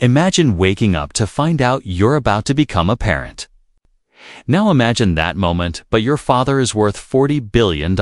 Imagine waking up to find out you're about to become a parent. Now imagine that moment, but your father is worth $40 billion.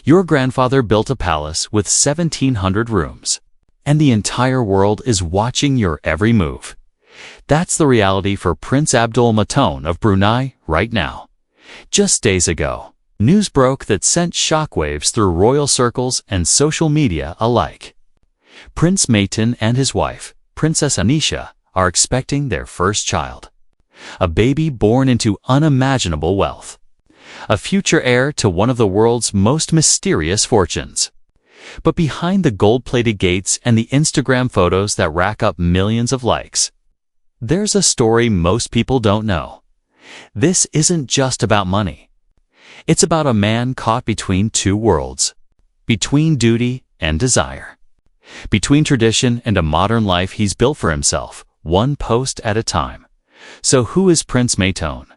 Your grandfather built a palace with 1,700 rooms, and the entire world is watching your every move. That's the reality for Prince Abdul Mateen of Brunei right now. Just days ago, news broke that sent shockwaves through royal circles and social media alike. Prince Mateen and his wife, Princess Anisha, are expecting their first child. A baby born into unimaginable wealth. A future heir to one of the world's most mysterious fortunes. But behind the gold-plated gates and the Instagram photos that rack up millions of likes, there's a story most people don't know. This isn't just about money. It's about a man caught between two worlds. Between duty and desire. Between tradition and a modern life he's built for himself, one post at a time. So who is Prince Mateen?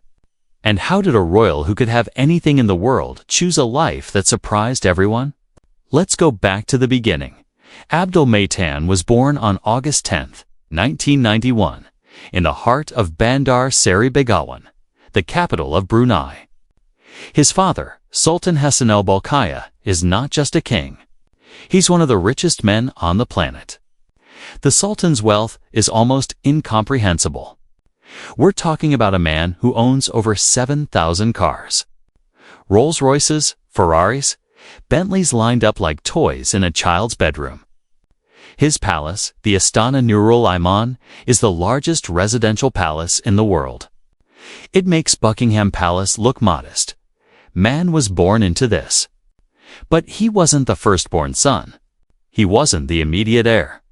And how did a royal who could have anything in the world choose a life that surprised everyone? Let's go back to the beginning. Abdul Mateen was born on August 10, 1991, in the heart of Bandar Seri Begawan, the capital of Brunei. His father, Sultan Hassan al-Bolkiah, is not just a king. He's one of the richest men on the planet. The Sultan's wealth is almost incomprehensible. We're talking about a man who owns over 7,000 cars. Rolls-Royces, Ferraris, Bentleys lined up like toys in a child's bedroom. His palace, the Istana Nurul Iman, is the largest residential palace in the world. It makes Buckingham Palace look modest. Man was born into this. But he wasn't the firstborn son. He wasn't the immediate heir.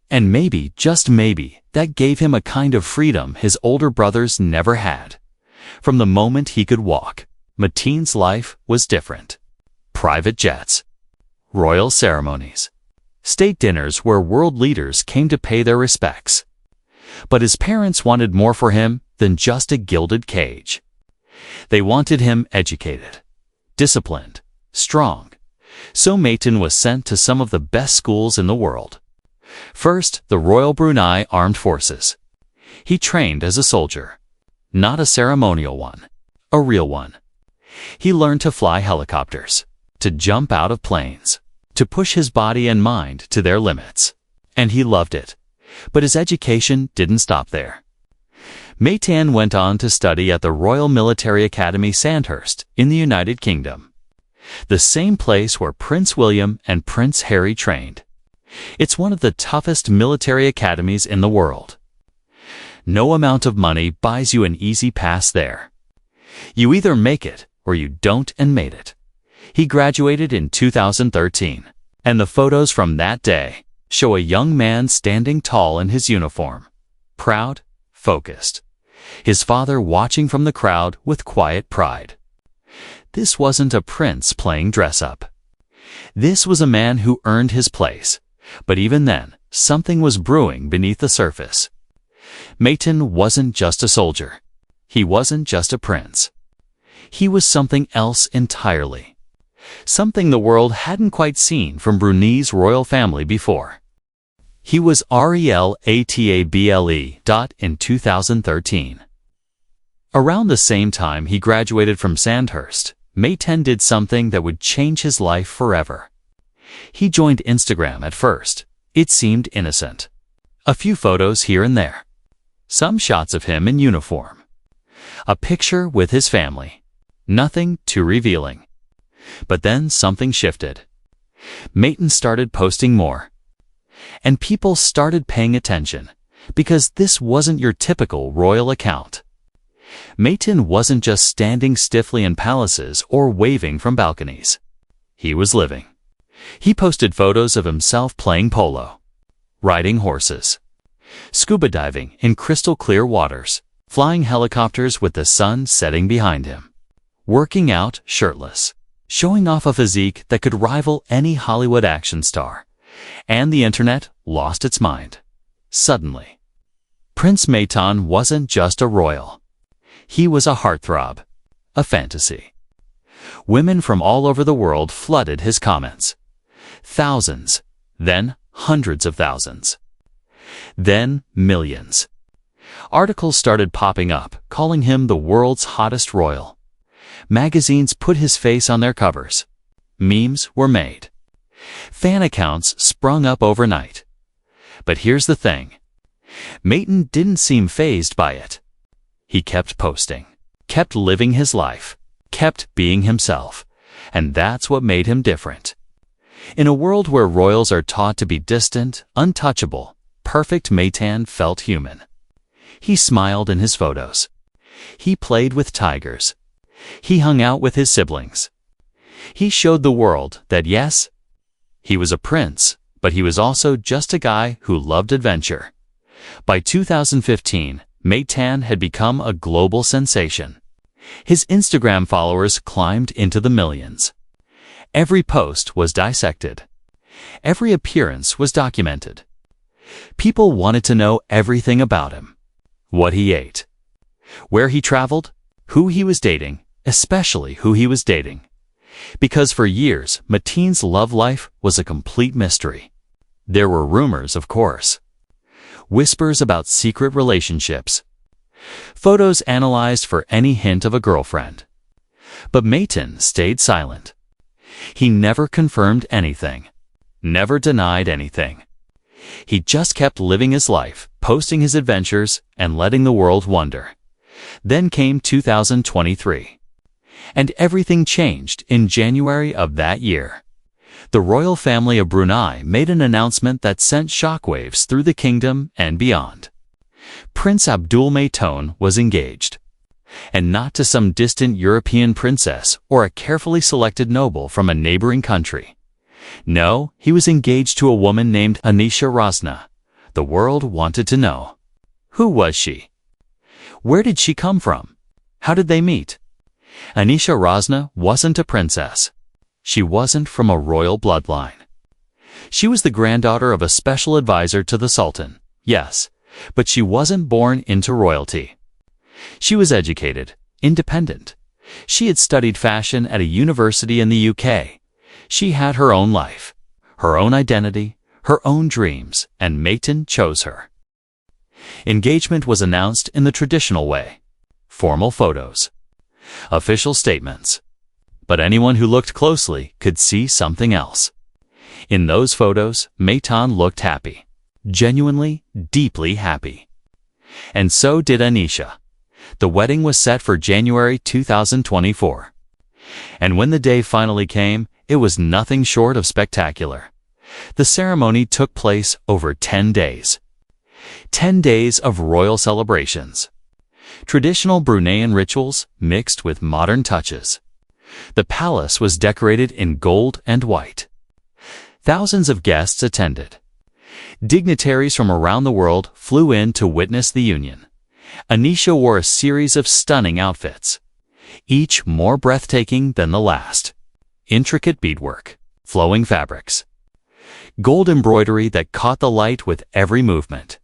And maybe, just maybe, that gave him a kind of freedom his older brothers never had. From the moment he could walk, Mateen's life was different. Private jets, royal ceremonies, state dinners where world leaders came to pay their respects. But his parents wanted more for him than just a gilded cage. They wanted him educated, disciplined, strong. So Mateen was sent to some of the best schools in the world. First, the Royal Brunei Armed Forces. He trained as a soldier. Not a ceremonial one, a real one. He learned to fly helicopters, to jump out of planes, to push his body and mind to their limits. And he loved it. But his education didn't stop there. Mateen went on to study at the Royal Military Academy Sandhurst in the United Kingdom. The same place where Prince William and Prince Harry trained. It's one of the toughest military academies in the world. No amount of money buys you an easy pass there. You either make it or you don't, and made it. He graduated in 2013, and the photos from that day show a young man standing tall in his uniform, proud, focused. His father watching from the crowd with quiet pride. This wasn't a prince playing dress-up. This was a man who earned his place. But even then, something was brewing beneath the surface. Mateen wasn't just a soldier. He wasn't just a prince. He was something else entirely. Something the world hadn't quite seen from Brunei's royal family before. He was relable. In 2013. Around the same time he graduated from Sandhurst, Mateen did something that would change his life forever. He joined Instagram at first. It seemed innocent. A few photos here and there. Some shots of him in uniform. A picture with his family. Nothing too revealing. But then something shifted. Mateen started posting more. And people started paying attention, because this wasn't your typical royal account. Mateen wasn't just standing stiffly in palaces or waving from balconies. He was living. He posted photos of himself playing polo, riding horses, scuba diving in crystal clear waters, flying helicopters with the sun setting behind him, working out shirtless, showing off a physique that could rival any Hollywood action star. And the internet lost its mind. Suddenly, Prince Mateen wasn't just a royal. He was a heartthrob, a fantasy. Women from all over the world flooded his comments. Thousands, then hundreds of thousands. Then millions. Articles started popping up, calling him the world's hottest royal. Magazines put his face on their covers. Memes were made. Fan accounts sprung up overnight. But here's the thing. Mateen didn't seem fazed by it. He kept posting, kept living his life, kept being himself, and that's what made him different. In a world where royals are taught to be distant, untouchable, perfect, Mateen felt human. He smiled in his photos. He played with tigers. He hung out with his siblings. He showed the world that yes, he was a prince, but he was also just a guy who loved adventure. By 2015, Mateen had become a global sensation. His Instagram followers climbed into the millions. Every post was dissected. Every appearance was documented. People wanted to know everything about him. What he ate, where he traveled, who he was dating, especially who he was dating. Because for years, Mateen's love life was a complete mystery. There were rumors, of course. Whispers about secret relationships. Photos analyzed for any hint of a girlfriend. But Mateen stayed silent. He never confirmed anything. Never denied anything. He just kept living his life, posting his adventures, and letting the world wonder. Then came 2023. And everything changed in January of that year. The royal family of Brunei made an announcement that sent shockwaves through the kingdom and beyond. Prince Abdul Mateen was engaged. And not to some distant European princess or a carefully selected noble from a neighboring country. No, he was engaged to a woman named Anisha Rosnah. The world wanted to know. Who was she? Where did she come from? How did they meet? Anisha Rosnah wasn't a princess. She wasn't from a royal bloodline. She was the granddaughter of a special advisor to the Sultan, yes, but she wasn't born into royalty. She was educated, independent. She had studied fashion at a university in the UK. She had her own life, her own identity, her own dreams, and Mateen chose her. Engagement was announced in the traditional way. Formal photos. Official statements. But anyone who looked closely could see something else. In those photos, Mateen looked happy. Genuinely, deeply happy. And so did Anisha. The wedding was set for January 2024. And when the day finally came, it was nothing short of spectacular. The ceremony took place over 10 days. 10 days of royal celebrations. Traditional Bruneian rituals mixed with modern touches. The palace was decorated in gold and white. Thousands of guests attended. Dignitaries from around the world flew in to witness the union. Anisha wore a series of stunning outfits, each more breathtaking than the last. Intricate beadwork, flowing fabrics, gold embroidery that caught the light with every movement.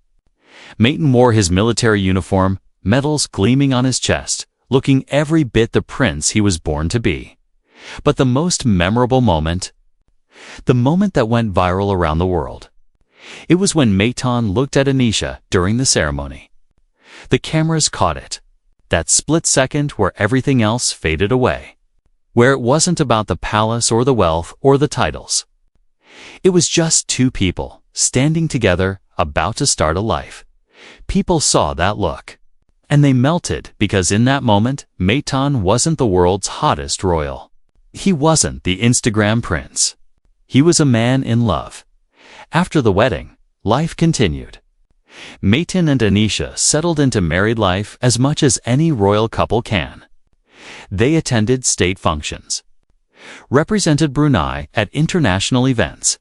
Mateen wore his military uniform, medals gleaming on his chest, looking every bit the prince he was born to be. But the most memorable moment, the moment that went viral around the world, it was when Mateen looked at Anisha during the ceremony. The cameras caught it, that split second where everything else faded away, where it wasn't about the palace or the wealth or the titles. It was just two people, standing together, about to start a life. People saw that look. And they melted because in that moment, Mateen wasn't the world's hottest royal. He wasn't the Instagram prince. He was a man in love. After the wedding, life continued. Mateen and Anisha settled into married life as much as any royal couple can. They attended state functions, represented Brunei at international events,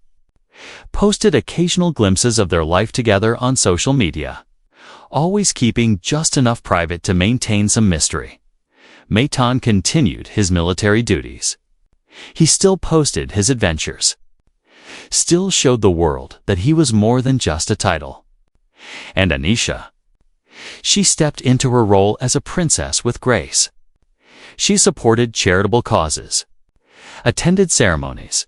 posted occasional glimpses of their life together on social media, always keeping just enough private to maintain some mystery. Mateen continued his military duties. He still posted his adventures, still showed the world that he was more than just a title. And Anisha, she stepped into her role as a princess with grace. She supported charitable causes, attended ceremonies,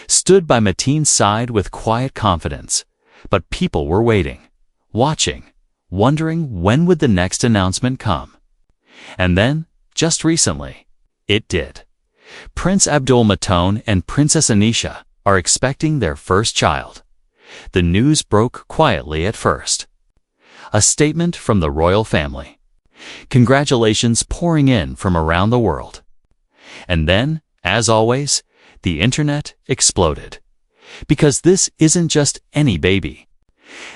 stood by Mateen's side with quiet confidence, but people were waiting. watching, wondering when would the next announcement come. And then, just recently, it did. Prince Abdul Mateen and Princess Anisha are expecting their first child. The news broke quietly at first. A statement from the royal family. Congratulations pouring in from around the world. And then, as always, the internet exploded. Because this isn't just any baby.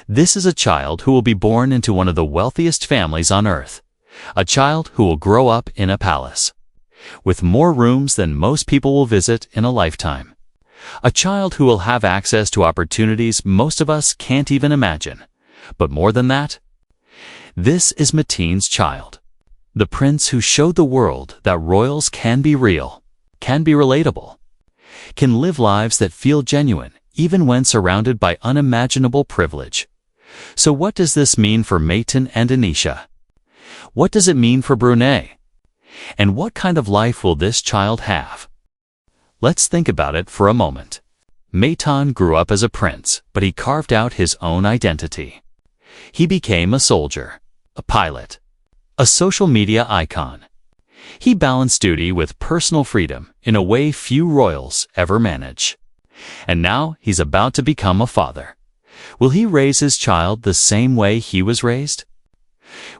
This is a child who will be born into one of the wealthiest families on earth. A child who will grow up in a palace, with more rooms than most people will visit in a lifetime. A child who will have access to opportunities most of us can't even imagine. But more than that, this is Mateen's child. The prince who showed the world that royals can be real, can be relatable, can live lives that feel genuine even when surrounded by unimaginable privilege. So what does this mean for Mateen and Anisha? What does it mean for Brunei? And what kind of life will this child have? Let's think about it for a moment. Mateen grew up as a prince, but he carved out his own identity. He became a soldier, a pilot, a social media icon. He balanced duty with personal freedom in a way few royals ever manage. And now he's about to become a father. Will he raise his child the same way he was raised?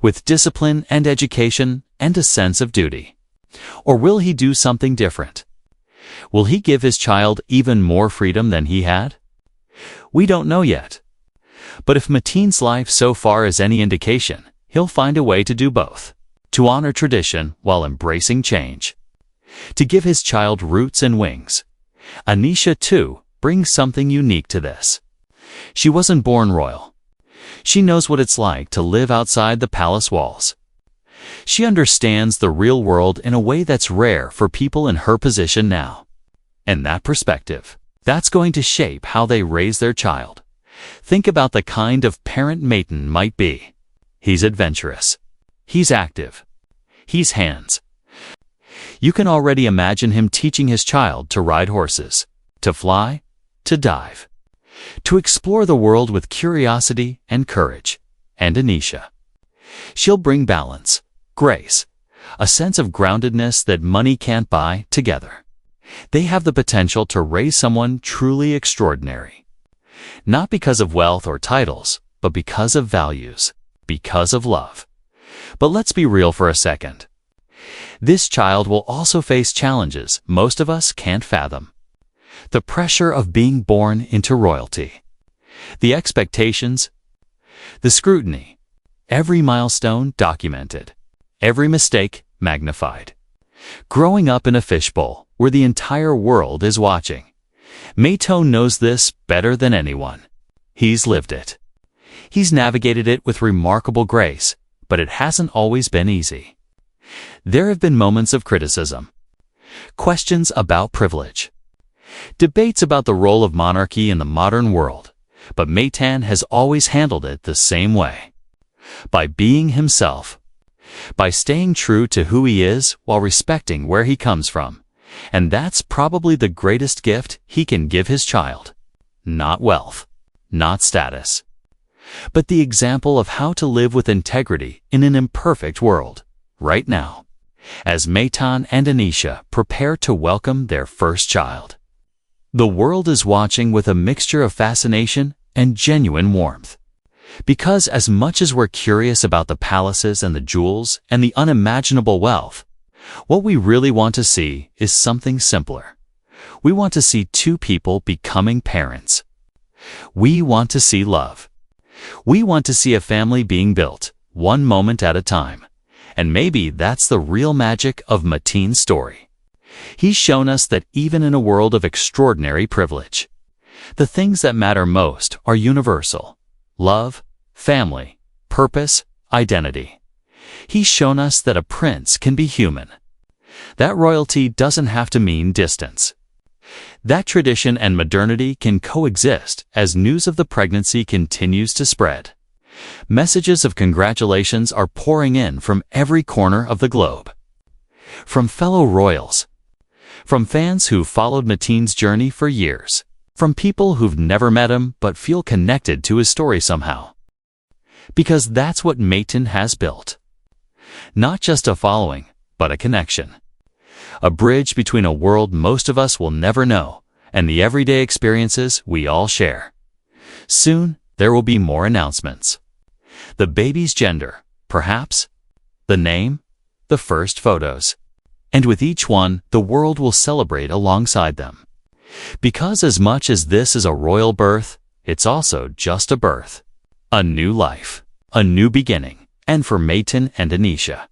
With discipline and education and a sense of duty? Or will he do something different? Will he give his child even more freedom than he had? We don't know yet. But if Mateen's life so far is any indication, he'll find a way to do both. To honor tradition while embracing change. To give his child roots and wings. Anisha, too, brings something unique to this. She wasn't born royal. She knows what it's like to live outside the palace walls. She understands the real world in a way that's rare for people in her position now. And that perspective, that's going to shape how they raise their child. Think about the kind of parent Mateen might be. He's adventurous. He's active. He's hands. You can already imagine him teaching his child to ride horses, to fly, to dive, to explore the world with curiosity and courage. And Anisha, she'll bring balance, grace, a sense of groundedness that money can't buy together. They have the potential to raise someone truly extraordinary. Not because of wealth or titles, but because of values, because of love. But let's be real for a second. This child will also face challenges most of us can't fathom. The pressure of being born into royalty. The expectations. The scrutiny. Every milestone documented. Every mistake magnified. Growing up in a fishbowl where the entire world is watching. Mateen knows this better than anyone. He's lived it. He's navigated it with remarkable grace, but it hasn't always been easy. There have been moments of criticism, questions about privilege, debates about the role of monarchy in the modern world, but Mateen has always handled it the same way. By being himself, by staying true to who he is while respecting where he comes from. And that's probably the greatest gift he can give his child. Not wealth, not status, but the example of how to live with integrity in an imperfect world, right now, as Mateen and Anisha prepare to welcome their first child. The world is watching with a mixture of fascination and genuine warmth. Because as much as we're curious about the palaces and the jewels and the unimaginable wealth, what we really want to see is something simpler. We want to see two people becoming parents. We want to see love. We want to see a family being built, one moment at a time. And maybe that's the real magic of Mateen's story. He's shown us that even in a world of extraordinary privilege, the things that matter most are universal. Love, family, purpose, identity. He's shown us that a prince can be human. That royalty doesn't have to mean distance. That tradition and modernity can coexist as news of the pregnancy continues to spread. Messages of congratulations are pouring in from every corner of the globe. From fellow royals. From fans who've followed Mateen's journey for years. From people who've never met him but feel connected to his story somehow. Because that's what Maton has built. Not just a following, but a connection. A bridge between a world most of us will never know and the everyday experiences we all share. Soon, there will be more announcements. The baby's gender, perhaps. The name, the first photos. And with each one, the world will celebrate alongside them. Because as much as this is a royal birth, it's also just a birth. A new life, a new beginning. And for Maton and Anisha,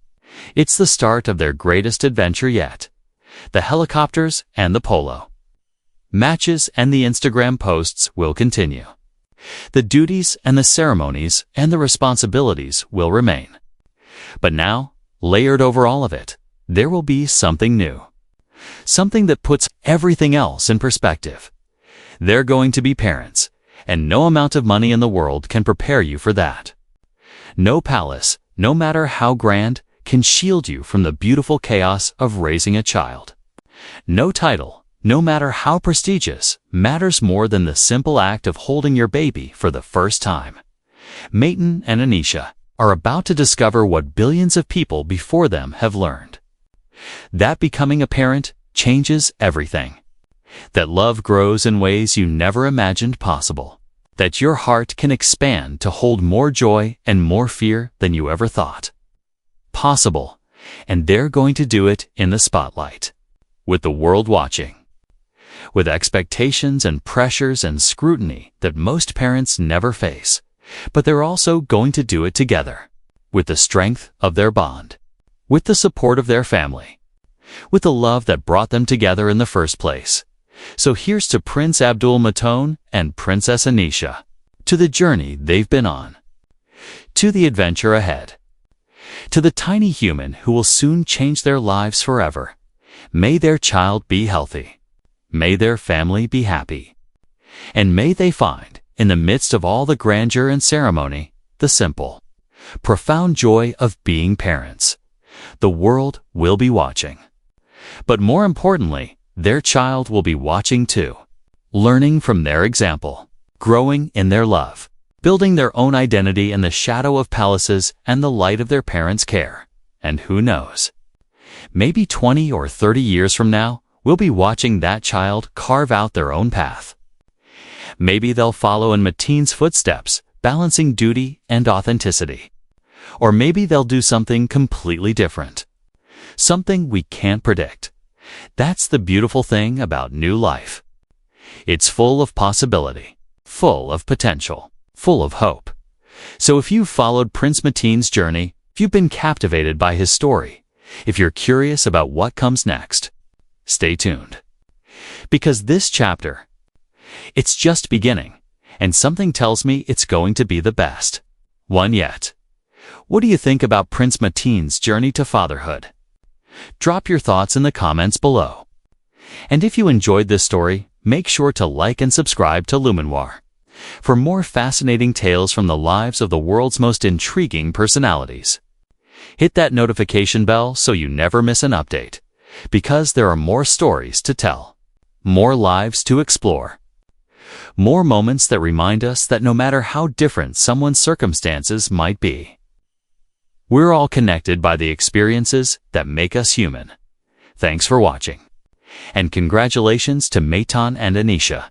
it's the start of their greatest adventure yet. The helicopters and the polo. Matches and the Instagram posts will continue. The duties and the ceremonies and the responsibilities will remain. But now, layered over all of it, there will be something new. Something that puts everything else in perspective. They're going to be parents, and no amount of money in the world can prepare you for that. No palace, no matter how grand, can shield you from the beautiful chaos of raising a child. No title, no matter how prestigious, matters more than the simple act of holding your baby for the first time. Maton and Anisha are about to discover what billions of people before them have learned. That becoming a parent changes everything. That love grows in ways you never imagined possible. That your heart can expand to hold more joy and more fear than you ever thought possible. And they're going to do it in the spotlight. With the world watching. With expectations and pressures and scrutiny that most parents never face. But they're also going to do it together. With the strength of their bond. With the support of their family. With the love that brought them together in the first place. So here's to Prince Abdul Mateen and Princess Anisha. To the journey they've been on. To the adventure ahead. To the tiny human who will soon change their lives forever. May their child be healthy. May their family be happy. And may they find, in the midst of all the grandeur and ceremony, the simple, profound joy of being parents. The world will be watching. But more importantly, their child will be watching too. Learning from their example. Growing in their love. Building their own identity in the shadow of palaces and the light of their parents' care. And who knows? Maybe 20 or 30 years from now, we'll be watching that child carve out their own path. Maybe they'll follow in Mateen's footsteps, balancing duty and authenticity. Or maybe they'll do something completely different. Something we can't predict. That's the beautiful thing about new life. It's full of possibility, full of potential, full of hope. So if you've followed Prince Mateen's journey, if you've been captivated by his story, if you're curious about what comes next, stay tuned. Because this chapter, it's just beginning, and something tells me it's going to be the best one yet. What do you think about Prince Mateen's journey to fatherhood? Drop your thoughts in the comments below. And if you enjoyed this story, make sure to like and subscribe to Luminoir for more fascinating tales from the lives of the world's most intriguing personalities. Hit that notification bell so you never miss an update, because there are more stories to tell, more lives to explore, more moments that remind us that no matter how different someone's circumstances might be, we're all connected by the experiences that make us human. Thanks for watching. And congratulations to Maton and Anisha.